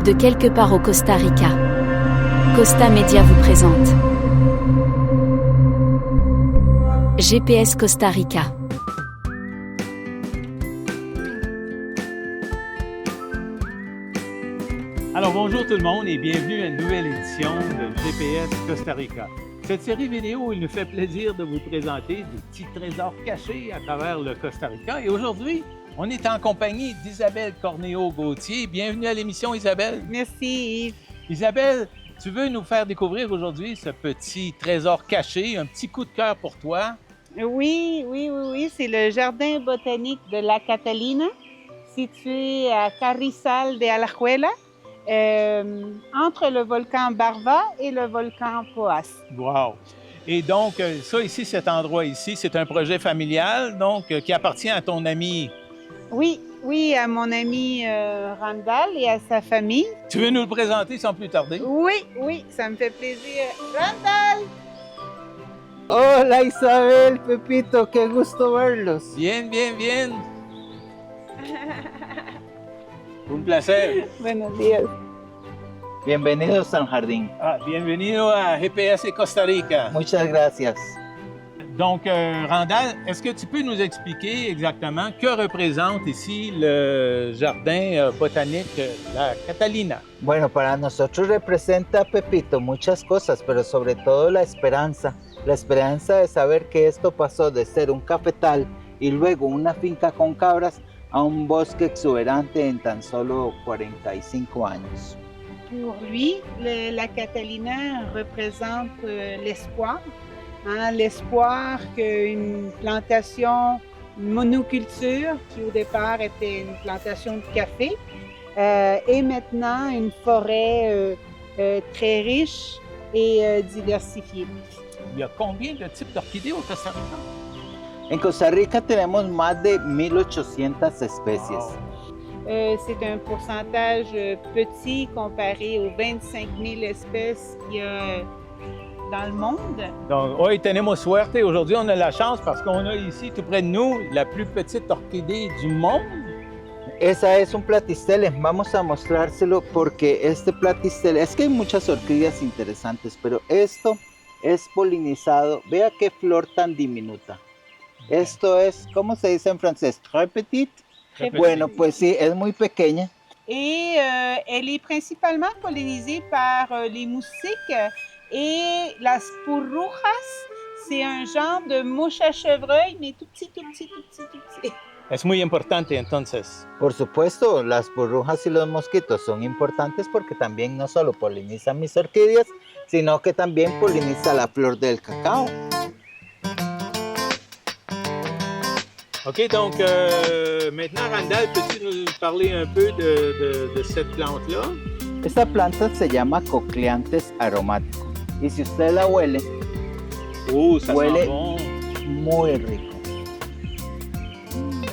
De quelque part au Costa Rica. Costa Media vous présente GPS Costa Rica. Alors bonjour tout le monde et bienvenue à une nouvelle édition de GPS Costa Rica. Cette série vidéo, il nous fait plaisir de vous présenter des petits trésors cachés à travers le Costa Rica. Et aujourd'hui, on est en compagnie d'Isabelle Cornéo-Gauthier. Bienvenue à l'émission, Isabelle. Merci Yves. Isabelle, tu veux nous faire découvrir aujourd'hui ce petit trésor caché, un petit coup de cœur pour toi. Oui, c'est le jardin botanique de La Catalina, situé à Carrizal de Alajuela, entre le volcan Barva et le volcan Poás. Wow! Et donc, ça ici, cet endroit ici, c'est un projet familial, donc, qui appartient à ton ami. Oui, à mon ami Randall et à sa famille. Tu veux nous le présenter sans plus tarder? Oui, ça me fait plaisir. Randall! Hola Isabel, Pepito, qué gusto verlos. Bien. Un placer. Buenos días. Bienvenidos al jardín. Bienvenido a GPS Costa Rica. Muchas gracias. Donc, Randall, est-ce que tu peux nous expliquer exactement que représente ici le jardin botanique La Catalina? Bueno, para nosotros representa, Pepito, muchas cosas, pero sobre todo la esperanza. La esperanza de saber que esto pasó de ser un cafetal y luego una finca con cabras a un bosque exuberante en tan solo 45 años. Pour lui, la Catalina représente l'espoir. L'espoir qu'une plantation, une monoculture qui au départ était une plantation de café, est maintenant une forêt très riche et diversifiée. Il y a combien de types d'orchidées au Costa Rica? En Costa Rica tenemos más de 1800 especies. Wow. C'est un pourcentage petit comparé aux 25 000 espèces qu'il y a dans le monde. Donc, hoy tenemos suerte. Aujourd'hui, on a la chance parce qu'on a ici, tout près de nous, la plus petite orchidée du monde. Esa es un platistele, vamos a mostrárselo porque este platistele, es que hay muchas orquídeas interesantes, pero esto es polinizado. Vea qué flor tan diminuta. Esto es, ¿cómo se dice en francés? Très petite. Bueno, pues sí, es muy pequeña. Et elle est principalement pollinisée par les moustiques et las purrujas. C'est un genre de mouche à chevreuil, mais tout petit. Es muy importante entonces. Por supuesto, las burbujas y los mosquitos son importantes porque también no solo polinizan mis orquídeas, sino que también poliniza la flor del cacao. OK, donc maintenant, Randall, peux-tu nous parler un peu de cette plante-là? Esta planta se llama Cochleanthus aromático y si usted la huele, Ça huele sent bon. muy rico.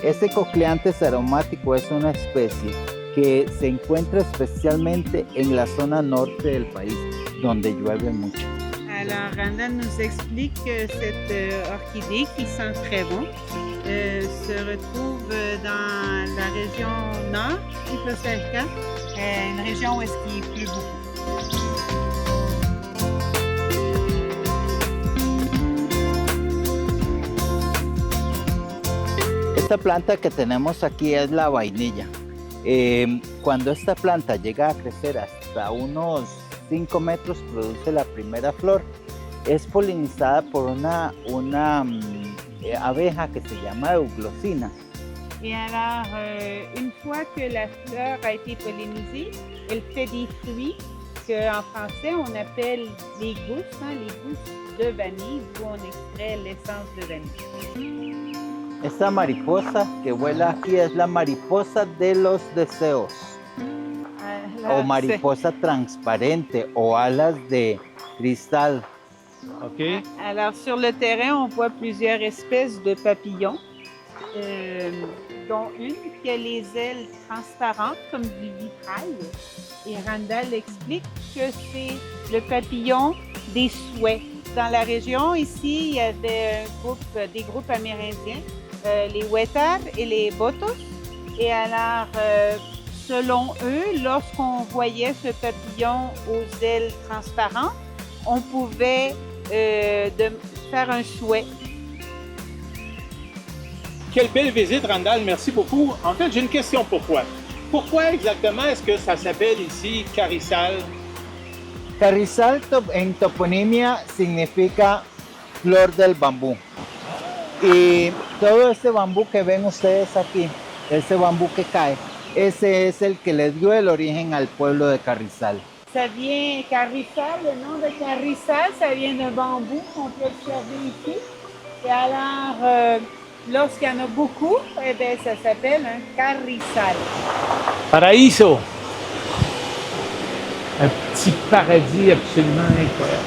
Este Cochleanthus aromático es una especie que se encuentra especialmente en la zona norte del país, donde llueve mucho. Alors, Randall nous explique que cette orchidée qui sent très bon se retrouve dans la région nord du Costa Rica, une région où il pleut beaucoup. Esta planta que tenemos aquí es la vainilla. Cuando esta planta llega a crecer hasta unos 5 metros, produce la primera flor. Es polinizada por una abeja que se llama euglosina. Et alors, une fois que la fleur a été pollinisée, elle fait des fruits qu'en français on appelle les gousses, les gousses de vanille, d'où on extrait l'essence de vanille. Esta mariposa que vuela aquí es la mariposa de los deseos. Alors, O mariposa transparente o alas de cristal. OK. Alors, sur le terrain, on voit plusieurs espèces de papillons, dont une qui a les ailes transparentes comme du vitrail. Et Randall explique que c'est le papillon des souhaits. Dans la région, ici, il y avait des groupes amérindiens, les Huetar et les Botos. Et alors, selon eux, lorsqu'on voyait ce papillon aux ailes transparentes, on pouvait faire un souhait. Quelle belle visite, Randall. Merci beaucoup. En fait, j'ai une question pour toi. Pourquoi exactement est-ce que ça s'appelle ici Carrizal? Carrizal en toponimia significa flor del bambú. Y todo ese bambú que ven ustedes aquí, ese bambú que cae, ese es el que le dio el origen al pueblo de Carrizal. Ça vient, Carrizal, le nom de Carrizal, ça vient d'un bambou qu'on peut observer ici. Et alors, lorsqu'il y en a beaucoup, eh bien, ça s'appelle un carrizal. Paraíso. Un petit paradis absolument incroyable.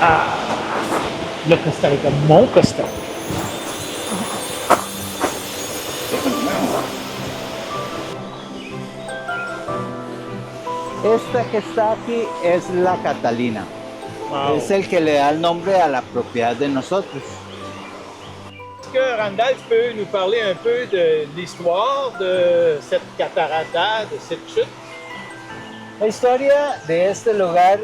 Ah, le Costa Rica, mon Costa Rica. Esta que está aquí es la Catalina. Wow. Es el que le da el nombre a la propiedad de nosotros. Est-ce que Randall peut nous parler un peu de l'histoire de cette catarata, de cette chute? La historia de este lugar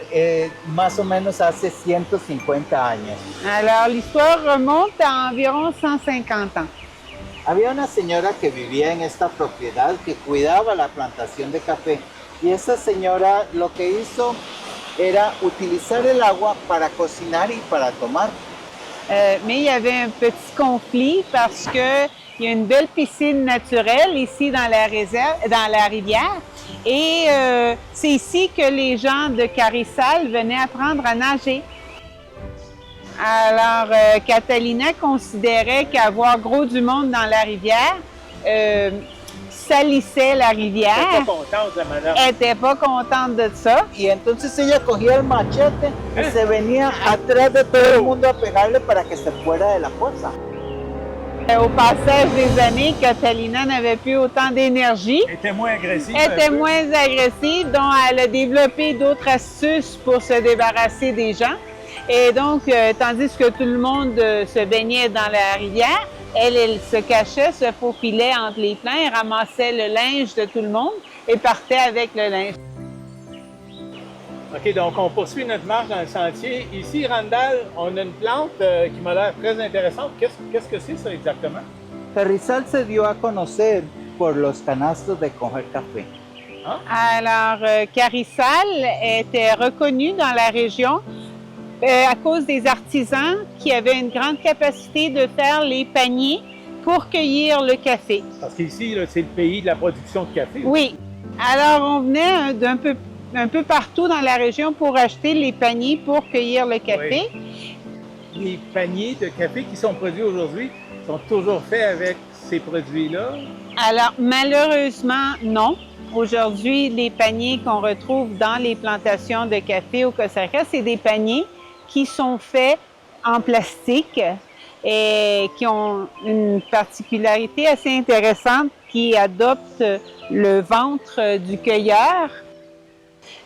más o menos hace 150 años. Alors, l'histoire remonte à environ 150 ans. Había una señora que vivía en esta propiedad que cuidaba la plantación de café y esa señora lo que hizo era utilizar el agua para cocinar y para tomar. Mais il y avait un petit conflit parce que il y a une belle piscine naturelle ici dans la réserve, dans la rivière, et c'est ici que les gens de Carrizal venaient apprendre à nager. Alors, Catalina considérait qu'avoir gros du monde dans la rivière salissait la rivière. Je suis pas contente, la madame. Elle n'était pas contente de ça. Y entonces ella cogía el machete y se venía atrás de todo el mundo a pegarle para que se fuera de la poza. Au passage des années, Catalina n'avait plus autant d'énergie. Elle était moins agressive. Elle était moins agressive, donc elle a développé d'autres astuces pour se débarrasser des gens. Et donc, tandis que tout le monde se baignait dans la rivière, elle se cachait, se faufilait entre les plants, ramassait le linge de tout le monde et partait avec le linge. OK, donc on poursuit notre marche dans le sentier. Ici, Randall, on a une plante qui m'a l'air très intéressante. Qu'est-ce que c'est ça exactement? Carrizal se dio a conocer por los canastos de coger café. Alors, Carrizal était reconnu dans la région à cause des artisans qui avaient une grande capacité de faire les paniers pour cueillir le café. Parce qu'ici, là, c'est le pays de la production de café. Oui. Alors, on venait un peu partout dans la région pour acheter les paniers pour cueillir le café. Oui. Les paniers de café qui sont produits aujourd'hui sont toujours faits avec ces produits-là? Alors, malheureusement, non. Aujourd'hui, les paniers qu'on retrouve dans les plantations de café au Costa Rica, c'est des paniers qui sont faits en plastique et qui ont une particularité assez intéressante qui adopte le ventre du cueilleur.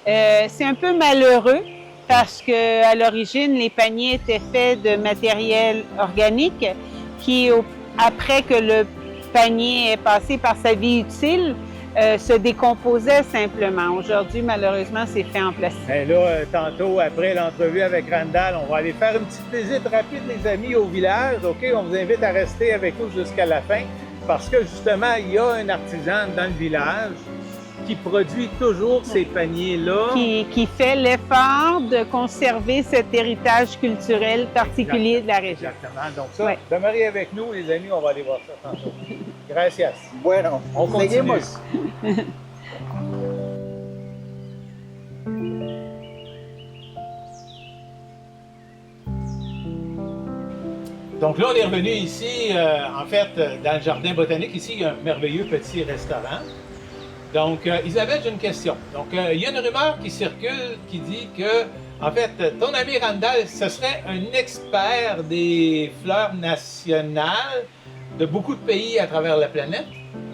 C'est un peu malheureux parce qu'à l'origine, les paniers étaient faits de matériel organique qui, après que le panier est passé par sa vie utile, se décomposait simplement. Aujourd'hui, malheureusement, c'est fait en plastique. Bien là, tantôt, après l'entrevue avec Randall, on va aller faire une petite visite rapide, les amis, au village. OK, on vous invite à rester avec nous jusqu'à la fin parce que, justement, il y a un artisan dans le village qui produit toujours ces paniers-là. Qui fait l'effort de conserver cet héritage culturel particulier de la région. Exactement. Donc ça, demeurez avec nous, les amis, on va aller voir ça tantôt. Gracias. Bueno, On continue. seguimos. Donc là, on est revenu ici, en fait, dans le jardin botanique. Ici, il y a un merveilleux petit restaurant. Donc, Isabelle, j'ai une question. Donc, il y a une rumeur qui circule qui dit que, en fait, ton ami Randall, ce serait un expert des fleurs nationales de beaucoup de pays à travers la planète.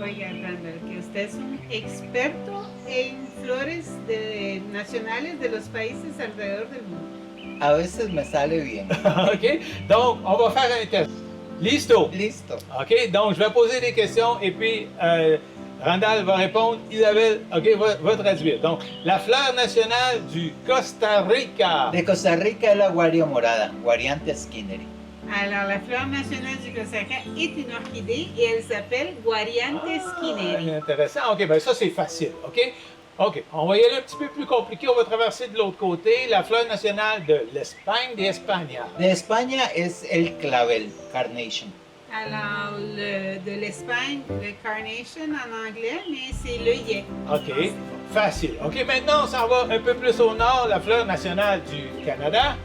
Oiga, Randall, que usted es un experto en flores nacionales de los países alrededor del mundo. A veces me sale bien. OK? Donc, on va faire un test. Listo. Listo. OK, donc je vais poser des questions et puis Randall va répondre, Isabelle, OK, va traduire. Donc, la fleur nationale du Costa Rica. De Costa Rica es la guaria morada, Guariante skinneri. Alors, la fleur nationale du Costa Rica est une orchidée et elle s'appelle Guariante skinneri. Intéressant. OK, bien ça, c'est facile. OK? OK, on va y aller un petit peu plus compliqué. On va traverser de l'autre côté. La fleur nationale de l'Espagne, d'Espagne. De España es el clavel, carnation. Alors, de l'Espagne, le carnation en anglais, mais c'est l'œillet. OK, facile. OK, maintenant, on s'en va un peu plus au nord. La fleur nationale du Canada.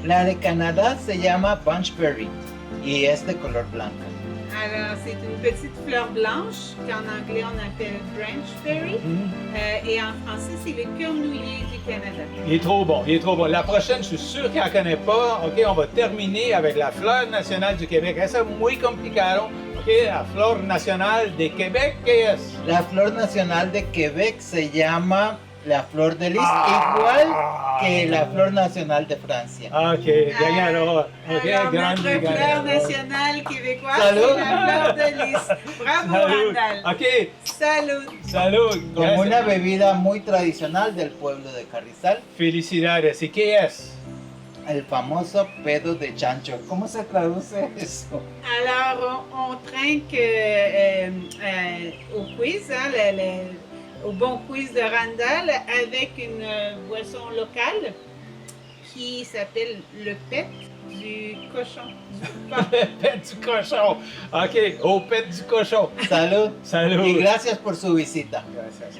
La de Canadá se llama bunchberry y es de color blanca. Alors, c'est une petite fleur blanche qu'en anglais on appelle branchberry et en français c'est le cornouiller du Canada. Il est trop bon, il est trop bon. La prochaine, je suis sûr qu'elle ne connaît pas. OK, on va terminer avec la fleur nationale du Québec. Esa es muy complicado. OK, la flor nacional de Québec, ¿qué es? La flor nacional de Quebec se llama la flor de lis, igual que la flor nacional de Francia. OK, gagnaro. OK, Alors, grande notre fleur gagnaro. nationale québécoise, Salud. c'est la fleur de lys. Bravo, Salud. Randall. OK, Salud. salud. Como Gracias. una bebida muy tradicional del pueblo de Carrizal, Felicidades. ¿Y qué es? el famoso pedo de chancho. ¿Cómo se traduce eso? Alors, on trinque au quiz, hein, au bon quiz de Randall avec une boisson locale qui s'appelle le pet du cochon. Le pet du cochon. OK, au pet du cochon. Salud. Salud. Y gracias por su visita. Gracias.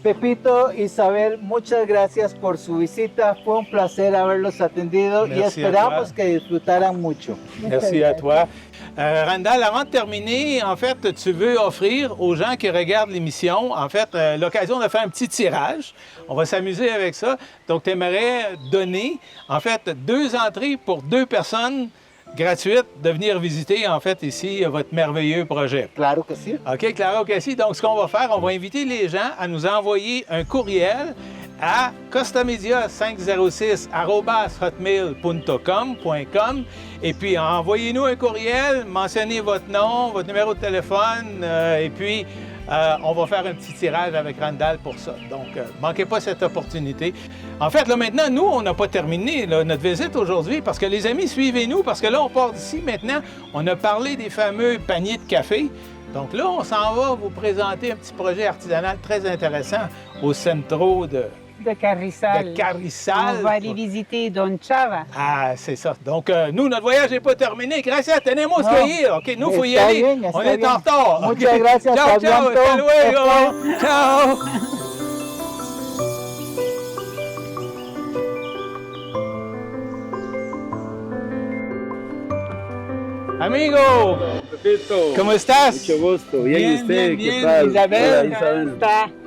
Pepito, Isabel, muchas gracias por su visita. Fue un placer haberlos atendido y Merci à esperamos toi. que disfrutaran mucho. Merci à toi. Randall, avant de terminer, en fait, tu veux offrir aux gens qui regardent l'émission, en fait, l'occasion de faire un petit tirage. On va s'amuser avec ça. Donc, tu aimerais donner, en fait, 2 entrées pour 2 personnes gratuites de venir visiter, en fait, ici, votre merveilleux projet. Claro que sí. OK, Clara Ocassi. Donc, ce qu'on va faire, on va inviter les gens à nous envoyer un courriel à costamedia506@hotmail.com et puis envoyez-nous un courriel, mentionnez votre nom, votre numéro de téléphone et puis on va faire un petit tirage avec Randall pour ça. Donc, manquez pas cette opportunité. En fait, là, maintenant, nous, on n'a pas terminé là, notre visite aujourd'hui parce que les amis, suivez-nous parce que là, on part d'ici maintenant. On a parlé des fameux paniers de café. Donc là, on s'en va vous présenter un petit projet artisanal très intéressant au centro de Carrizal. Carrizal. On va aller visiter Don Chava. Ah, c'est ça. Donc, nous, notre voyage n'est pas terminé. Gracias, tenemos No. que ir. OK, nous, il faut y Está aller. bien, On está est bien. en retard. Muchas OK. gracias, Ciao, ciao. Fabián. Hasta luego. Ciao. Amigo, Pepito, ¿cómo estás? mucho gusto. Bien, Bien, ¿y usted? bien, ¿Qué bien. tal? Isabel, Hola, Isabel.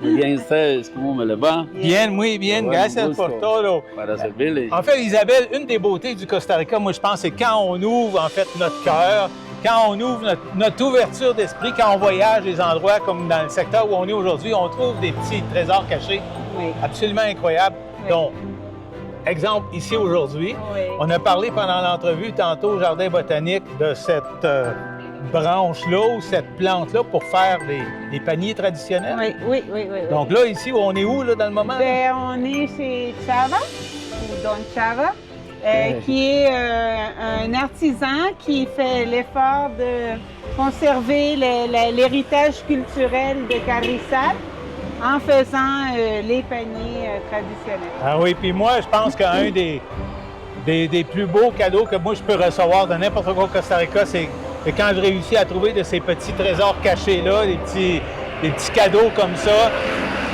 Muy bien, ¿ustedes? ¿Cómo me les va? Bien, muy bien. Bueno, Gracias gusto. por todo. Para servirle. En fait, Isabelle, une des beautés du Costa Rica, moi, je pense, c'est quand on ouvre, en fait, notre cœur, quand on ouvre notre ouverture d'esprit, quand on voyage des endroits comme dans le secteur où on est aujourd'hui, on trouve des petits trésors cachés Oui. absolument incroyables. Oui. Donc, exemple, ici aujourd'hui, Oui. on a parlé pendant l'entrevue tantôt au Jardin botanique de cette branche-là ou cette plante-là pour faire des paniers traditionnels. Oui, oui, oui, oui. Donc là, ici, on est où, là, dans le moment? Ben, on est chez Chava, ou Don Chava, qui est un artisan qui fait l'effort de conserver l'héritage culturel de Carrizal en faisant les paniers traditionnels. Ah oui, puis moi, je pense qu'un des plus beaux cadeaux que moi je peux recevoir de n'importe quoi au Costa Rica, c'est quand je réussis à trouver de ces petits trésors cachés-là, des petits cadeaux comme ça,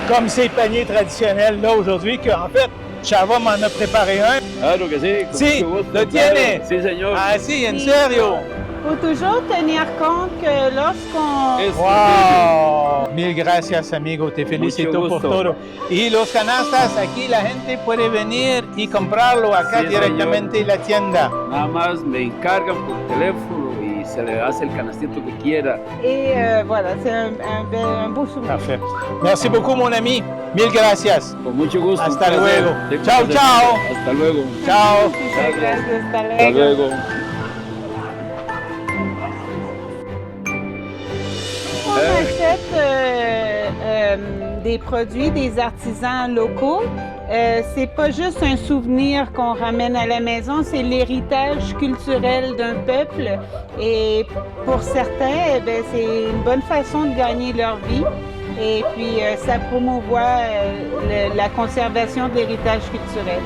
comme ces paniers traditionnels-là aujourd'hui, qu'en fait, Chava m'en a préparé un. Claro que sí. con Sí, mucho gusto, lo tiene. claro. Sí, señor. Ah si, en serio. Il faut toujours tenir compte que lorsqu'on... Es ¡Wow! Mil gracias, amigo. Te felicito Mucho por gusto. todo. Y los canastas, aquí la gente puede venir y comprarlo acá Sí, directamente en la tienda. Nada más me encargan por teléfono y se le hace el canastito que quiera. Et voilà, c'est un beau souvenir. Parfait. Merci beaucoup, mon ami. Mille gracias. Con mucho gusto. un Hasta placer. luego. Sí, un Chao, placer. chao. Hasta luego. Ciao. Muchas gracias, hasta Hasta luego. luego. On achète des produits des artisans locaux. C'est pas juste un souvenir qu'on ramène à la maison, c'est l'héritage culturel d'un peuple. Et pour certains, eh bien, c'est une bonne façon de gagner leur vie. Et puis, ça promouvoit la conservation de l'héritage culturel.